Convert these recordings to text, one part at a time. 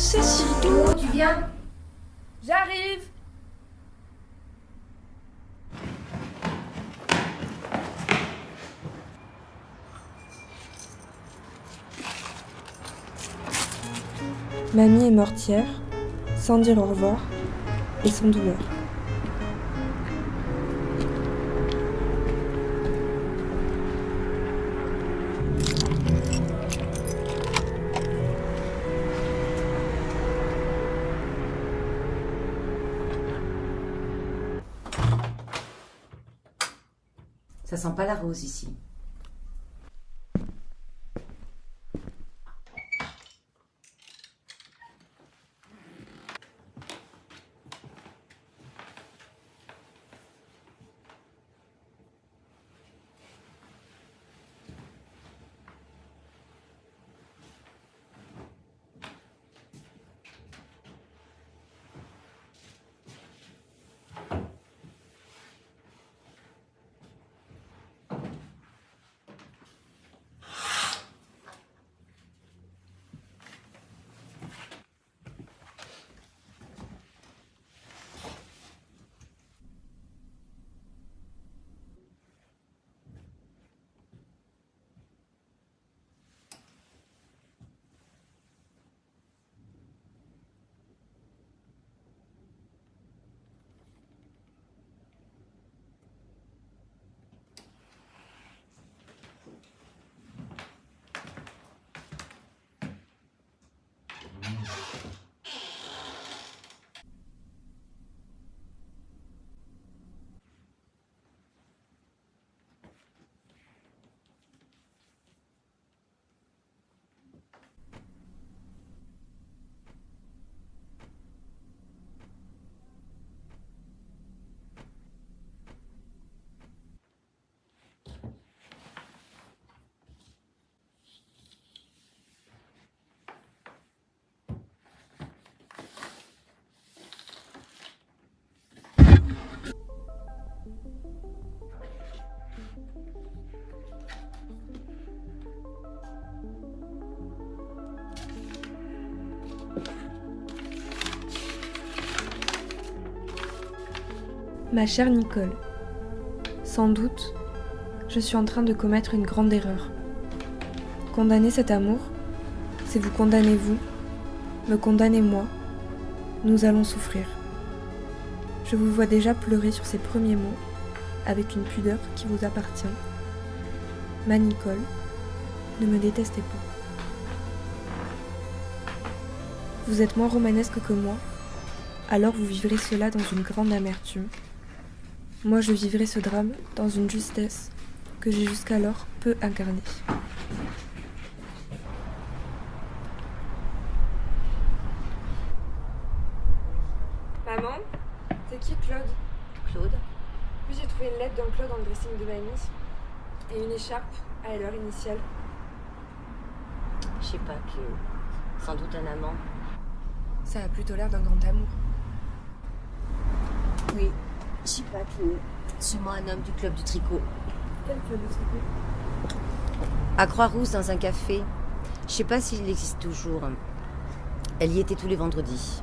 c'est si doux. Tu viens? J'arrive. Mamie est morte hier, sans dire au revoir, et sans douleur. Ça sent pas la rose ici. Ma chère Nicole, sans doute, je suis en train de commettre une grande erreur. Condamner cet amour, c'est vous condamner vous, me condamner moi. Nous allons souffrir. Je vous vois déjà pleurer sur ces premiers mots, avec une pudeur qui vous appartient. Ma Nicole, ne me détestez pas. Vous êtes moins romanesque que moi, alors vous vivrez cela dans une grande amertume. Moi, je vivrai ce drame dans une justesse que j'ai jusqu'alors peu incarnée. Maman, c'est qui Claude? Claude? Oui, j'ai trouvé une lettre d'un Claude dans le dressing de mamie et une écharpe à l'heure initiale. Je sais pas, Cléo. Sans doute un amant. Ça a plutôt l'air d'un grand amour. Oui. Je sais pas, Cléo. Sûrement un homme du club du tricot. Quel Claude de tricot? À Croix-Rousse, dans un café. Je sais pas s'il existe toujours. Elle y était tous les vendredis.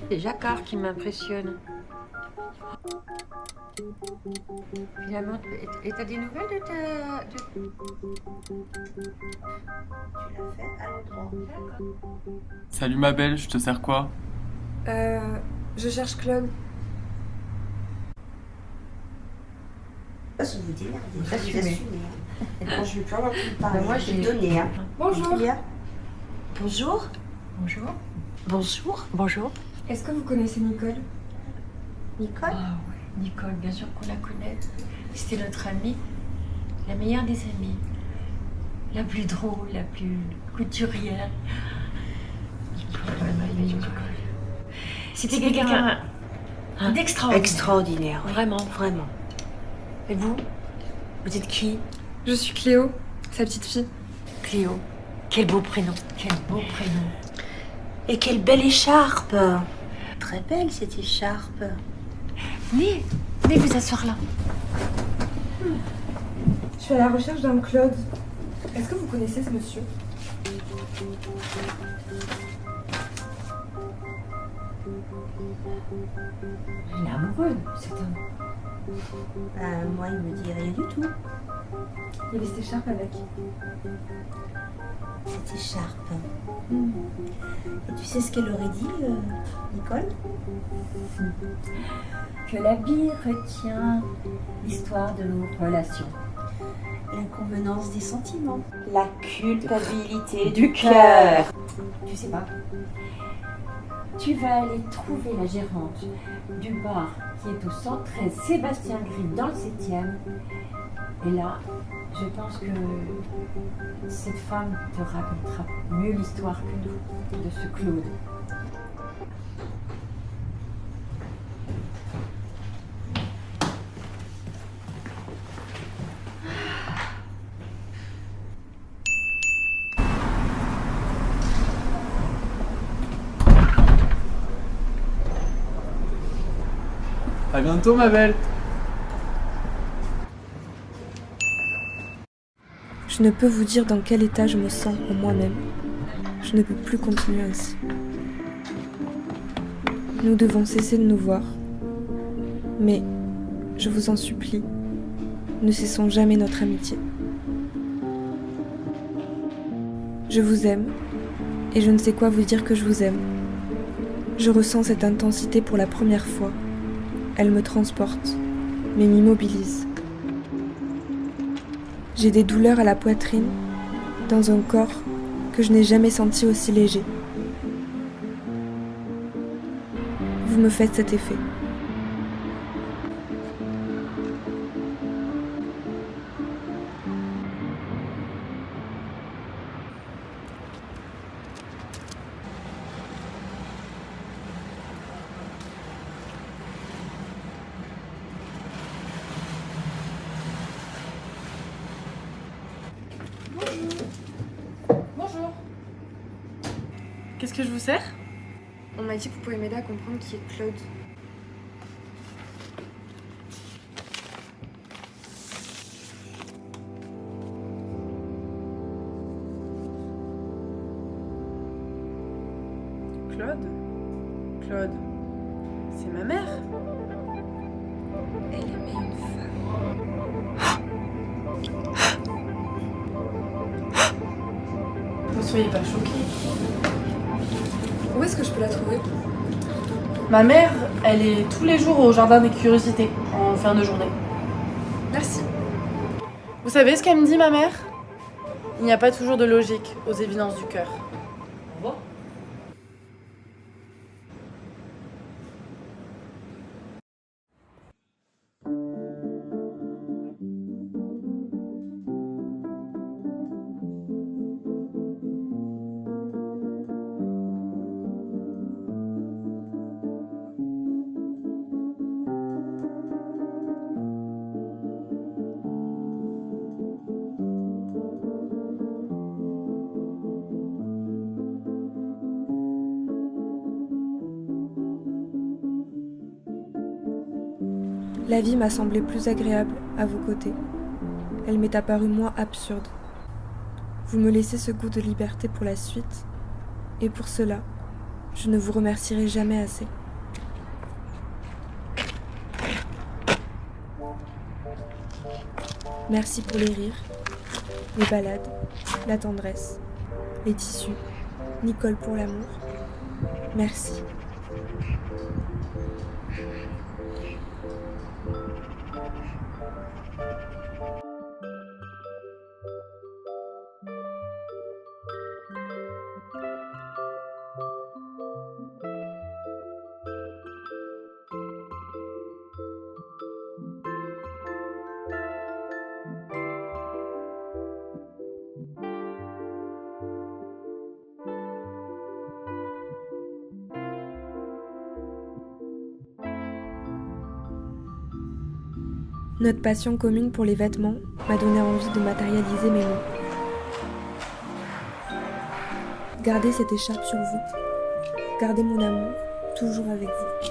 C'est Jacquard qui m'impressionne. Finalement, et t'as des nouvelles de ta... Salut ma belle, je te sers quoi? Je cherche Claude. Vous vous démerdez, Vous assumez. Quand je vais plus avoir plus parler, moi, je vais j'ai- donner. Hein. Bonjour. Bien. Bonjour. Bonjour. Bonjour. Bonjour. Est-ce que vous connaissez Nicole? Nicole. Ah ouais, Nicole, bien sûr qu'on la connaît. C'était notre amie, la meilleure des amies. La plus drôle, la plus couturière. Nicole. C'était quelqu'un d'extraordinaire. Extraordinaire. Oui. Vraiment. Vraiment. Et vous êtes qui? Je suis Cléo, sa petite fille. Cléo. Quel beau prénom. Quel beau prénom. Et quelle belle écharpe. Très belle cette écharpe. Venez vous asseoir là. Je suis à la recherche d'un Claude. Est-ce que vous connaissez ce monsieur? Il est amoureux, cet homme. Moi, il me dit rien du tout. Il y avait cette écharpe avec. Cette écharpe. Et tu sais ce qu'elle aurait dit, Nicole? Que l'habit retient l'histoire de nos relations. L'inconvenance des sentiments. La culpabilité du cœur. Tu sais pas, tu vas aller trouver la gérante du bar qui est au 113 Sébastien Gris dans le 7e. Et là, je pense que cette femme te racontera mieux l'histoire que nous de ce Claude. À bientôt ma belle. Je ne peux vous dire dans quel état je me sens en moi-même. Je ne peux plus continuer ainsi. Nous devons cesser de nous voir. Mais, je vous en supplie, ne cessons jamais notre amitié. Je vous aime, et je ne sais quoi vous dire que je vous aime. Je ressens cette intensité pour la première fois. Elle me transporte, mais m'immobilise. J'ai des douleurs à la poitrine, dans un corps que je n'ai jamais senti aussi léger. Vous me faites cet effet. Bonjour. Qu'est-ce que je vous sers? On m'a dit que vous pouvez m'aider à comprendre qui est Claude. Claude? Claude, c'est ma mère. Elle aimait une femme. Ne soyez pas choqués. Où est-ce que je peux la trouver? Ma mère, elle est tous les jours au jardin des curiosités, en fin de journée. Merci. Vous savez ce qu'elle me dit, ma mère? Il n'y a pas toujours de logique aux évidences du cœur. La vie m'a semblé plus agréable à vos côtés. elle m'est apparue moins absurde. Vous me laissez ce goût de liberté pour la suite, et pour cela, je ne vous remercierai jamais assez. Merci pour les rires, les balades, la tendresse, les tissus, Nicole pour l'amour. Merci. Notre passion commune pour les vêtements m'a donné envie de matérialiser mes mots. Gardez cette écharpe sur vous. Gardez mon amour toujours avec vous.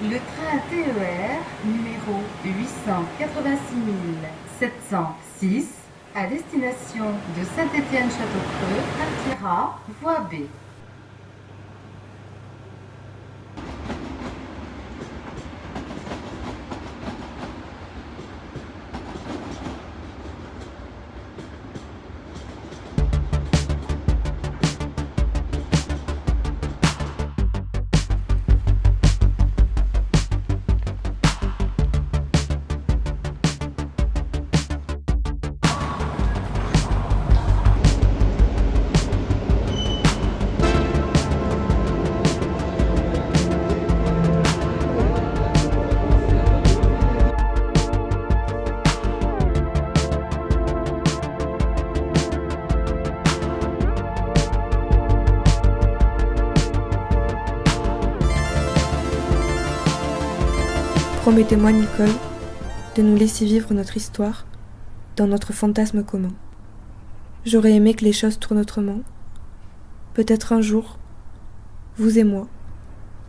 Le train TER numéro 886 706 à destination de Saint-Étienne-Château-Creux partira voie B. Promettez-moi, Nicole, de nous laisser vivre notre histoire dans notre fantasme commun. J'aurais aimé que les choses tournent autrement. Peut-être un jour, vous et moi,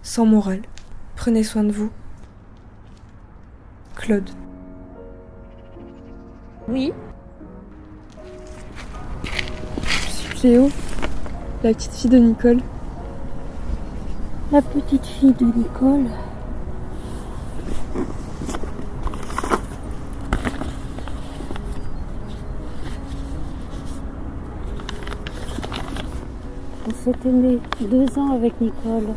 sans morale. Prenez soin de vous. Claude. Oui. Je suis Cléo, la petite fille de Nicole. La petite fille de Nicole. On s'est aimé 2 ans avec Nicole.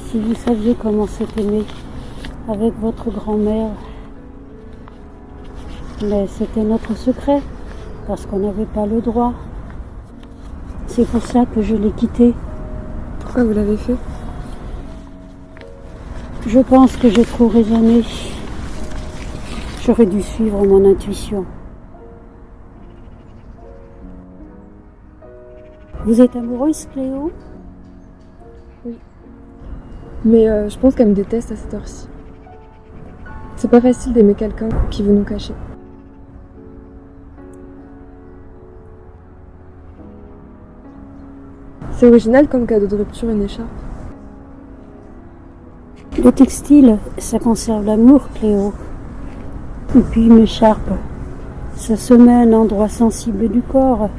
Si vous saviez comment s'est aimé avec votre grand-mère. Mais c'était notre secret, parce qu'on n'avait pas le droit. C'est pour ça que je l'ai quitté. Pourquoi vous l'avez fait? Je pense que j'ai trop raisonné. J'aurais dû suivre mon intuition. Vous êtes amoureuse, Cléo? Mais je pense qu'elle me déteste à cette heure-ci. C'est pas facile d'aimer quelqu'un qui veut nous cacher. C'est original comme cadeau de rupture, une écharpe. Le textile, ça conserve l'amour, Cléo. Et puis une écharpe, ça se met à un endroit sensible du corps.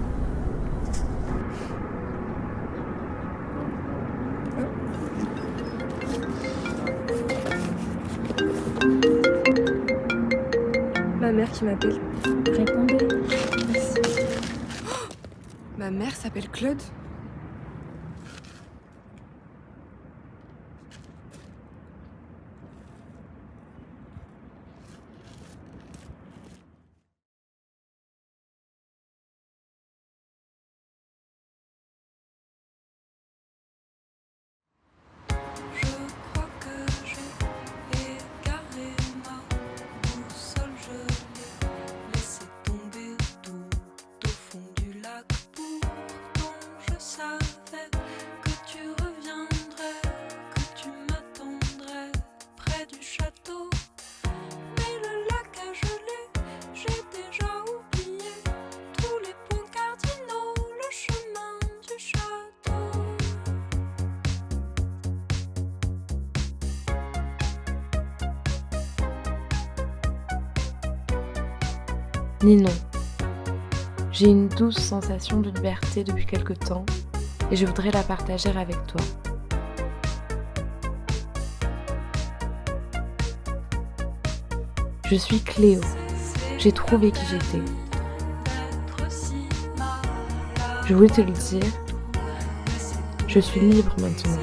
Ma mère qui m'appelle. Répondez. Merci. Oh, ma mère s'appelle Claude. Ni non. J'ai une douce sensation de liberté depuis quelque temps et je voudrais la partager avec toi. Je suis Cléo. J'ai trouvé qui j'étais. Je voulais te le dire. Je suis libre maintenant.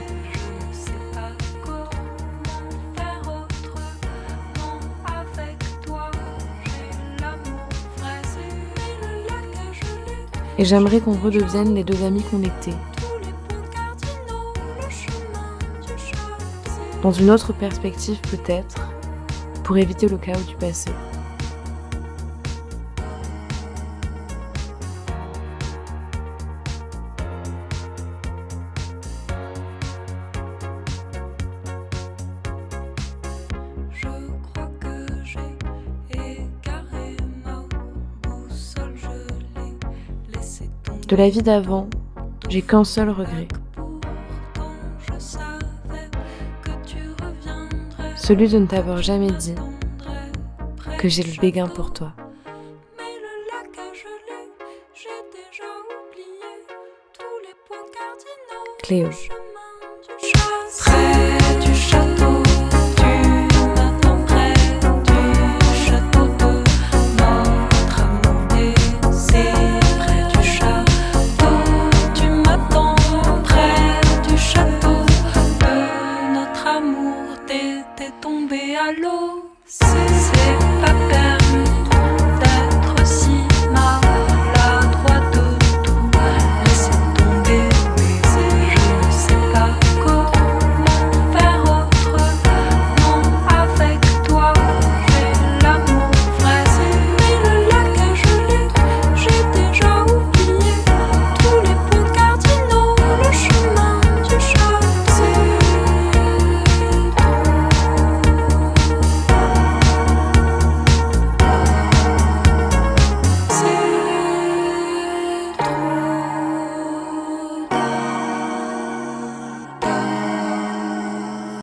Et j'aimerais qu'on redevienne les 2 amis qu'on était. Dans une autre perspective peut-être, pour éviter le chaos du passé. De la vie d'avant, j'ai qu'un seul regret. Celui de ne t'avoir jamais dit que j'ai le béguin pour toi. Cléo.